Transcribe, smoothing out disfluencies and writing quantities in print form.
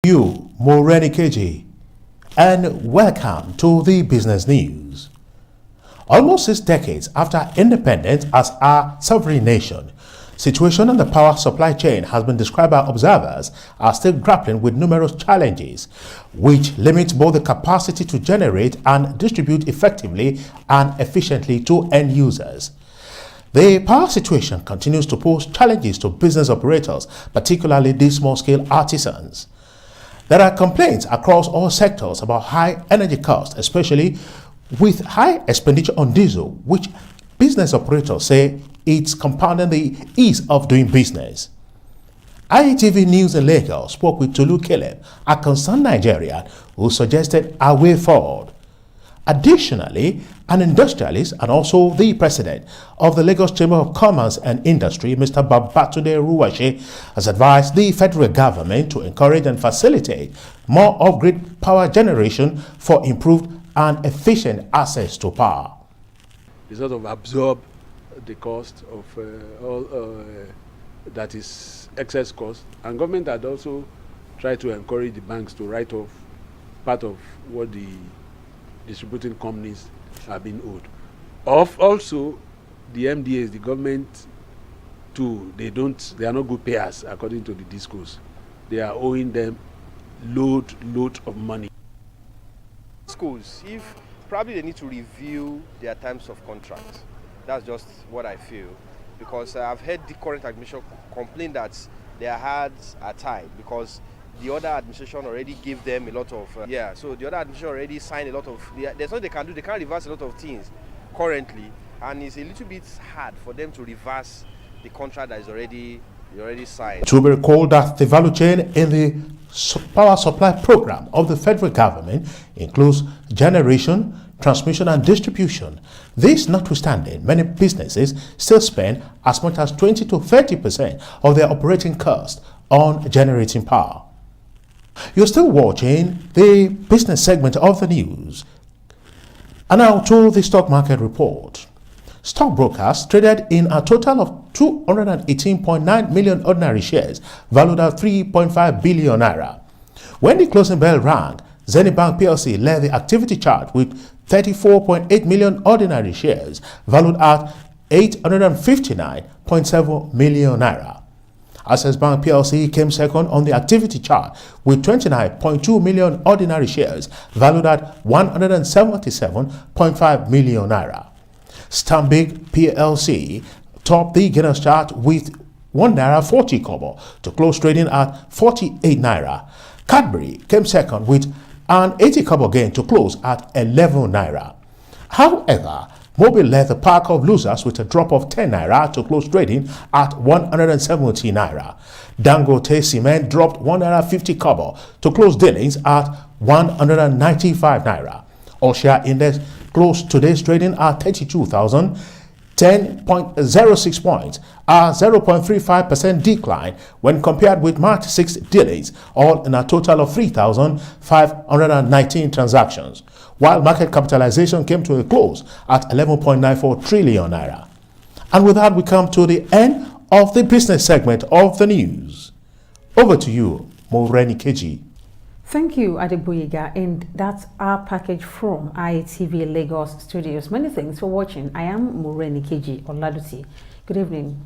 you, Moreni Keji, and welcome to the business news. Almost 6 decades after independence as a sovereign nation, situation on the power supply chain has been described by observers as still grappling with numerous challenges, which limit both the capacity to generate and distribute effectively and efficiently to end users. The power situation continues to pose challenges to business operators, particularly the small-scale artisans. There are complaints across all sectors about high energy costs, especially with high expenditure on diesel, which business operators say it's compounding the ease of doing business. IETV News in Lagos spoke with Tolu Caleb, a concerned Nigerian, who suggested a way forward. Additionally, an industrialist and also the president of the Lagos Chamber of Commerce and Industry, Mr. Babatunde Ruwashi, has advised the federal government to encourage and facilitate more off-grid power generation for improved and efficient access to power. They sort of absorb the cost of that is excess cost, and government had also tried to encourage the banks to write off part of what the distributing companies are being owed. Also, the MDAs, the government too, they are not good payers according to the discourse. They are owing them load of money. Schools, if probably they need to review their terms of contract. That's just what I feel, because I've heard the current administration complain that their hands are tied because the other administration already gave them a lot of so the other administration already signed a lot of there's nothing they can do. They can't reverse a lot of things currently, and it's a little bit hard for them to reverse the contract that is already signed. To be recalled that the value chain in the power supply program of the federal government includes generation, transmission and distribution. This notwithstanding, many businesses still spend as much as 20 to 30% of their operating cost on generating power. You're still watching the business segment of the news. And now to the stock market report. Stockbrokers traded in a total of 218.9 million ordinary shares, valued at 3.5 billion naira. When the closing bell rang, Zenith Bank PLC led the activity chart with 34.8 million ordinary shares, valued at 859.7 million naira. Access Bank PLC came second on the activity chart with 29.2 million ordinary shares, valued at 177.5 million naira. Stanbic PLC topped the Guinness chart with 1 naira 40 kobo to close trading at 48 naira. Cadbury came second with an 80 kobo gain to close at 11 naira. However, Mobil led the pack of losers with a drop of 10 naira to close trading at 170 naira. Dangote Cement dropped 1 naira 50 kobo to close dealings at 195 naira. All-share index closed today's trading at 32,010.06 points, a 0.35% decline when compared with March 6 dealings, all in a total of 3,519 transactions, while market capitalization came to a close at 11.94 trillion naira. And with that, we come to the end of the business segment of the news. Over to you, Moreni Keji. Thank you, Adeboyega, and that's our package from IETV Lagos Studios. Many thanks for watching. I am Moreni Keji Oladuti. Good evening.